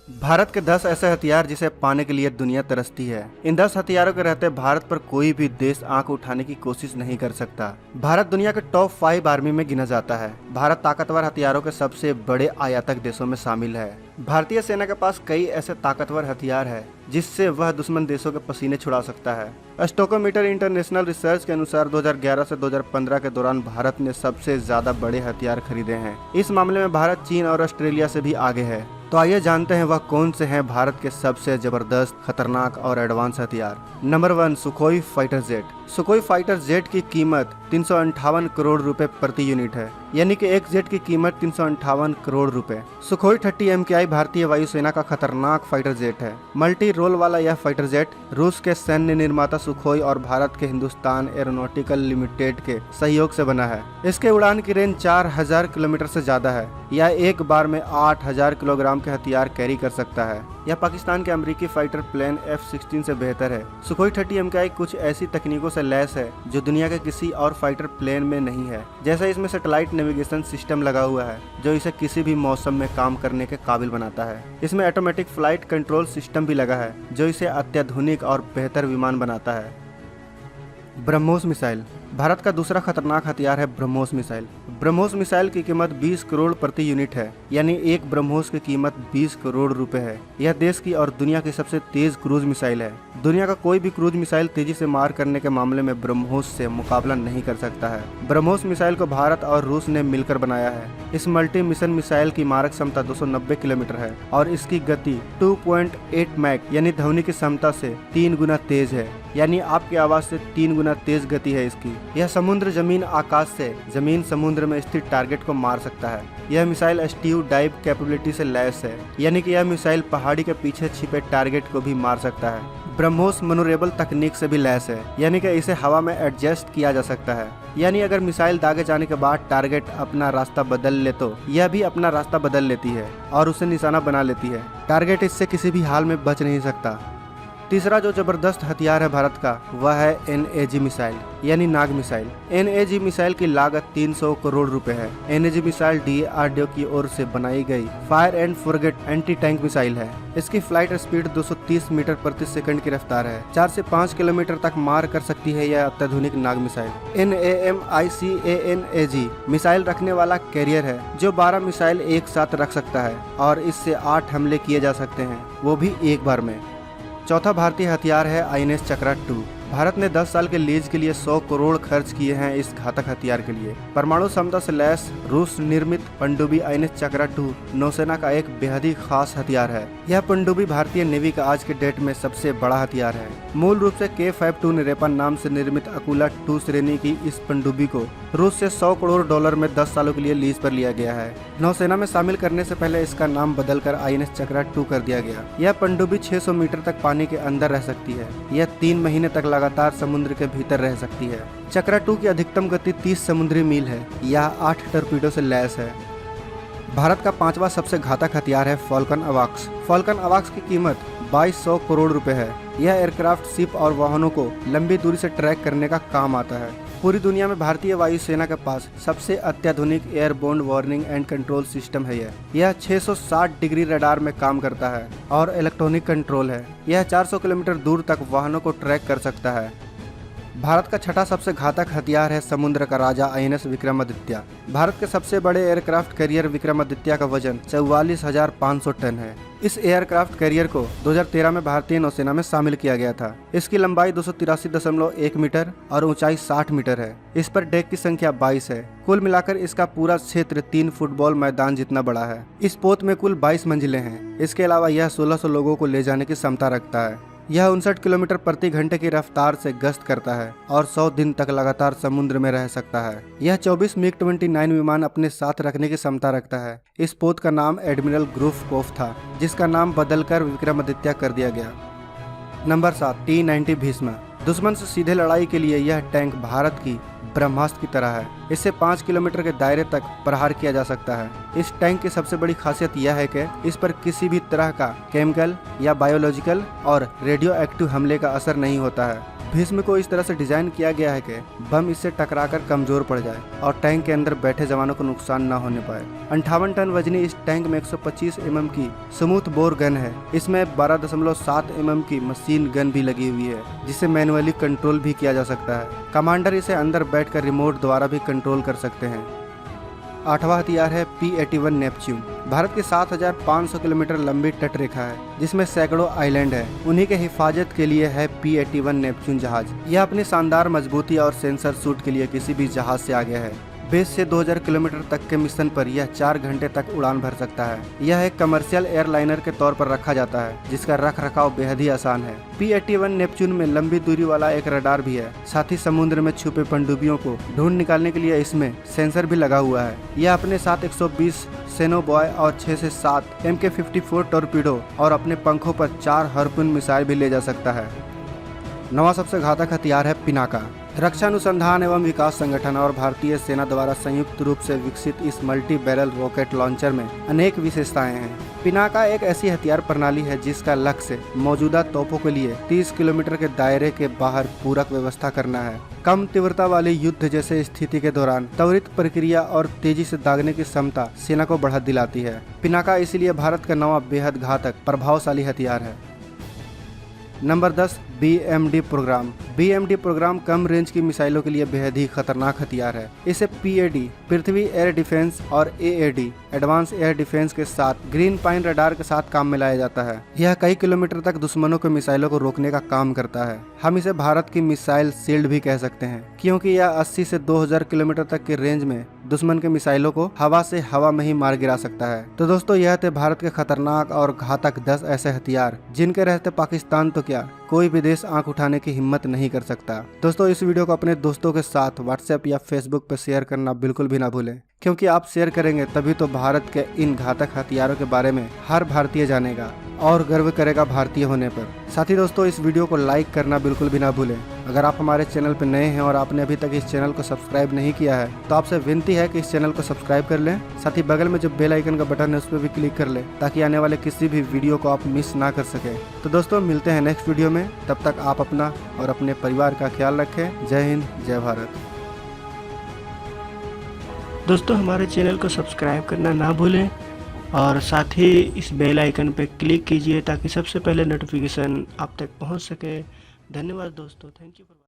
भारत के 10 ऐसे हथियार जिसे पाने के लिए दुनिया तरसती है। इन 10 हथियारों के रहते भारत पर कोई भी देश आंख उठाने की कोशिश नहीं कर सकता। भारत दुनिया के टॉप 5 आर्मी में गिना जाता है। भारत ताकतवर हथियारों के सबसे बड़े आयातक देशों में शामिल है। भारतीय सेना के पास कई ऐसे ताकतवर हथियार है जिससे वह दुश्मन देशों के पसीने छुड़ा सकता है। स्टोकोमीटर इंटरनेशनल रिसर्च के अनुसार 2011 से 2015 के दौरान भारत ने सबसे ज्यादा बड़े हथियार खरीदे हैं। इस मामले में भारत चीन और ऑस्ट्रेलिया से भी आगे है। तो आइए जानते हैं वह कौन से हैं भारत के सबसे जबरदस्त, खतरनाक और एडवांस हथियार। Number 1, Sukhoi fighter jet. Sukhoi fighter jet की कीमत 358 करोड़ रुपए प्रति यूनिट है, यानी कि एक जेट की कीमत 358 करोड़ रुपए। सुखोई 30 MKI भारतीय वायुसेना का खतरनाक फाइटर जेट है। मल्टी रोल वाला यह फाइटर जेट रूस के सैन्य निर्माता सुखोई और भारत के हिंदुस्तान एरोनॉटिकल लिमिटेड के सहयोग से बना है। इसके उड़ान की रेंज 4000 किलोमीटर से ज्यादा है। यह एक बार में 8000 किलोग्राम के हथियार कैरी कर सकता है। यह पाकिस्तान के अमेरिकी फाइटर प्लेन F-16 से बेहतर है। सुखोई 30 MKI कुछ ऐसी तकनीकों से लैस है जो दुनिया के किसी और फाइटर प्लेन में नहीं है। जैसे इसमें सैटेलाइट नेविगेशन सिस्टम लगा हुआ है जो इसे किसी भी मौसम में काम करने के काबिल बनाता है। इसमें ऑटोमेटिक फ्लाइट कंट्रोल सिस्टम भी लगा है जो इसे अत्याधुनिक और बेहतर विमान बनाता है। ब्रह्मोस मिसाइल। भारत का दूसरा खतरनाक हथियार है ब्रह्मोस मिसाइल। ब्रह्मोस मिसाइल की कीमत 20 करोड़ प्रति यूनिट है, यानी एक ब्रह्मोस की कीमत 20 करोड़ रुपए है। यह देश की और दुनिया की सबसे तेज क्रूज मिसाइल है। दुनिया का कोई भी क्रूज मिसाइल तेजी से मार करने के मामले में ब्रह्मोस से मुकाबला नहीं कर सकता है। ब्रह्मोस मिसाइल को भारत और रूस ने मिलकर बनाया है। इस मल्टी मिशन मिसाइल की मारक क्षमता 290 किलोमीटर है और इसकी गति 2.8 मैक यानी ध्वनि की क्षमता से 3 गुना तेज है, यानी आपकी आवाज से 3 गुना तेज गति है इसकी। यह समुद्र, जमीन, आकाश से जमीन, समुद्र में स्थित टारगेट को मार सकता है। यह मिसाइल स्टीव डाइव कैपेबिलिटी से लैस है, यानी कि यह मिसाइल पहाड़ी के पीछे छिपे टारगेट को भी मार सकता है। ब्रह्मोस मनोरेबल तकनीक से भी लैस है, यानी कि इसे हवा में एडजस्ट किया जा सकता है। यानी अगर मिसाइल दागे जाने के बाद टारगेट अपना रास्ता बदल ले तो यह भी अपना रास्ता बदल लेती है और उसे निशाना बना लेती है। टारगेट इससे किसी भी हाल में बच नहीं सकता। तीसरा जो जबरदस्त हथियार है भारत का वह है NAG मिसाइल यानी नाग मिसाइल। NAG मिसाइल की लागत 300 करोड़ रुपए है। NAG मिसाइल DRDO की ओर से बनाई गई fire and forget anti tank missile है। इसकी फ्लाइट स्पीड 230 मीटर प्रति सेकंड की रफ्तार है। 4 से 5 किलोमीटर तक मार कर सकती है यह अत्याधुनिक नाग मिसाइल। NAMICANAG मिसाइल रखने वाला कैरियर है जो 12 मिसाइल एक साथ रख सकता है और इससे 8 हमले किए जा सकते हैं, वो भी एक बार में। चौथा भारतीय हथियार है INS चक्रा 2। भारत ने 10 साल के लीज के लिए 100 करोड़ खर्च किए हैं इस घातक हथियार के लिए। परमाणु क्षमता से लैस रूस निर्मित पनडुब्बी INS चक्रा 2 नौसेना का एक बेहद ही खास हथियार है। यह पनडुब्बी भारतीय नेवी का आज के डेट में सबसे बड़ा हथियार है। मूल रूप से K-52 निरेपन नाम से निर्मित अकुला 2 श्रेणी की इस पनडुब्बी को रूस से $100 करोड़ में 10 सालों के लिए लीज पर लिया गया है। नौसेना में शामिल करने से पहले इसका नाम बदलकर INS चक्रा 2 कर दिया गया। यह पनडुब्बी 600 मीटर तक पानी के अंदर रह सकती है। यह 3 महीने तक लगातार समुद्र के भीतर रह सकती है। चक्रा 2 की अधिकतम गति 30 समुद्री मील है। यह 8 टॉर्पीडो से लैस है। भारत का 5वां सबसे घातक हथियार है फॉल्कन अवाक्स। फॉल्कन अवाक्स की कीमत 2200 करोड़ रुपए है। यह एयरक्राफ्ट, शिप और वाहनों को लंबी दूरी से ट्रैक करने का काम आता है। पूरी दुनिया में भारतीय वायुसेना के पास सबसे अत्याधुनिक airborne warning and control system है। यह 660 डिग्री रडार में काम करता है और इलेक्ट्रॉनिक कंट्रोल है। यह 400 किलोमीटर दूर तक वाहनों को ट्रैक कर सकता है। भारत का छठा सबसे घातक हथियार है समुद्र का राजा INS विक्रमादित्य। भारत के सबसे बड़े एयरक्राफ्ट कैरियर विक्रमादित्य का वजन 44,500 टन है। इस एयरक्राफ्ट कैरियर को 2013 में भारतीय नौसेना में शामिल किया गया था। इसकी लंबाई 283.1 मीटर और ऊंचाई 60 मीटर है। इस पर डेक की संख्या 22 है। कुल मिलाकर इसका पूरा क्षेत्र 3 फुटबॉल मैदान जितना बड़ा है। इस पोत में कुल 22 मंजिलें हैं। इसके अलावा यह 1600 लोगों को ले जाने की क्षमता रखता है। यह 59 किलोमीटर प्रति घंटे की रफ्तार से गश्त करता है और 100 दिन तक लगातार समुद्र में रह सकता है। यह 24 MiG-29 विमान अपने साथ रखने की क्षमता रखता है। इस पोत का नाम एडमिरल ग्रूफकोफ था, जिसका नाम बदलकर विक्रमादित्य कर दिया गया। Number 7, T-90 Bhishma. दुश्मन से सीधे लड़ाई के लिए यह टैंक भारत की ब्रह्मास्त्र की तरह है। इससे 5 किलोमीटर के दायरे तक प्रहार किया जा सकता है। इस टैंक की सबसे बड़ी खासियत यह है कि इस पर किसी भी तरह का केमिकल या बायोलॉजिकल और रेडियो एक्टिव हमले का असर नहीं होता है। भीष्म को इस तरह से डिजाइन किया गया है कि बम इससे टकराकर कमजोर पड़ जाए और टैंक के अंदर बैठे जवानों को नुकसान न होने पाए। 58 टन वजनी इस टैंक में 125 mm की स्मूथ बोर गन है। इसमें 12.7 mm की मशीन गन भी लगी हुई है, जिसे मैनुअली कंट्रोल भी किया जा सकता है। कमांडर इसे अंदर बैठकर रिमोट द्वारा भी कंट्रोल कर सकते हैं। 8वां हथियार है P-81 नेपच्यून। भारत की 7,500 किलोमीटर लंबी तटरेखा है, जिसमें सैकड़ों आइलैंड है। उन्हीं के हिफाजत के लिए है P-81 नेपच्यून जहाज। यह अपनी शानदार मजबूती और सेंसर सूट के लिए किसी भी जहाज से आगे है। बेस से 2000 किलोमीटर तक के मिशन पर यह 4 घंटे तक उड़ान भर सकता है। यह एक कमर्शियल एयरलाइनर के तौर पर रखा जाता है, जिसका रख रखाव बेहद ही आसान है। P-81 नेपच्यून में लंबी दूरी वाला एक रडार भी है। साथ ही समुद्र में छुपे पनडुब्बियों को ढूंढ निकालने के लिए इसमें सेंसर भी लगा हुआ है। यह अपने साथ 120 सेनोबॉय और 6 से 7 MK-54 टॉर्पीडो और अपने पंखों पर 4 हार्पून मिसाइल भी ले जा सकता है। 9वां सबसे घातक हथियार है पिनाका। रक्षा अनुसंधान एवं विकास संगठन और भारतीय सेना द्वारा संयुक्त रूप से विकसित इस मल्टी बैरल रॉकेट लॉन्चर में अनेक विशेषताएं हैं। पिनाका एक ऐसी हथियार प्रणाली है जिसका लक्ष्य मौजूदा तोपों के लिए 30 किलोमीटर के दायरे के बाहर पूरक व्यवस्था करना है। कम तीव्रता वाले युद्ध जैसे स्थिति के दौरान त्वरित प्रक्रिया और तेजी से दागने की क्षमता सेना को बढ़ा दिलाती है। पिनाका इसलिए भारत का 9वां बेहद घातक प्रभावशाली हथियार है। Number 10 BMD programme. BMD programme कम रेंज की मिसाइलों के लिए बेहद ही खतरनाक हथियार है। इसे PAD पृथ्वी एयर डिफेंस और AAD एडवांस एयर डिफेंस के साथ ग्रीन पाइन रडार के साथ काम में लाया जाता है। यह कई किलोमीटर तक दुश्मनों के मिसाइलों को रोकने का काम करता है। हम इसे भारत की मिसाइल शील्ड भी कह सकते हैं, क्योंकि यह 80 से 2000 किलोमीटर तक की रेंज में दुश्मन के मिसाइलों को हवा से हवा में ही मार गिरा सकता है। तो दोस्तों, यह थे भारत के खतरनाक और घातक 10 ऐसे हथियार जिनके रहते पाकिस्तान तो क्या कोई भी देश आंख उठाने की हिम्मत नहीं कर सकता। दोस्तों, इस वीडियो को अपने दोस्तों के साथ व्हाट्सएप या फेसबुक पर शेयर करना बिल्कुल भी ना भूलें, क्योंकि आप शेयर करेंगे तभी तो भारत के इन घातक हथियारों के बारे में हर भारतीय जानेगा और गर्व करेगा भारतीय होने पर। साथ ही दोस्तों, इस वीडियो को लाइक करना बिल्कुल भी ना भूलें। अगर आप हमारे चैनल पर नए हैं और आपने अभी तक इस चैनल को सब्सक्राइब नहीं किया है तो आपसे विनती है कि इस चैनल को सब्सक्राइब कर लें। साथ ही बगल में जो बेल आइकन का बटन है उस पर भी क्लिक कर लें, ताकि आने वाले किसी भी वीडियो को आप मिस ना कर सकें। तो दोस्तों, मिलते हैं नेक्स्ट वीडियो में। तब तक आप अपना और अपने परिवार का ख्याल रखें। जय हिंद, जय भारत। दोस्तों, हमारे चैनल को सब्सक्राइब करना ना भूलें और साथ ही इस बेल आइकन पर क्लिक कीजिए ताकि सबसे पहले नोटिफिकेशन आप तक पहुंच सके। धन्यवाद दोस्तों, थैंक यू।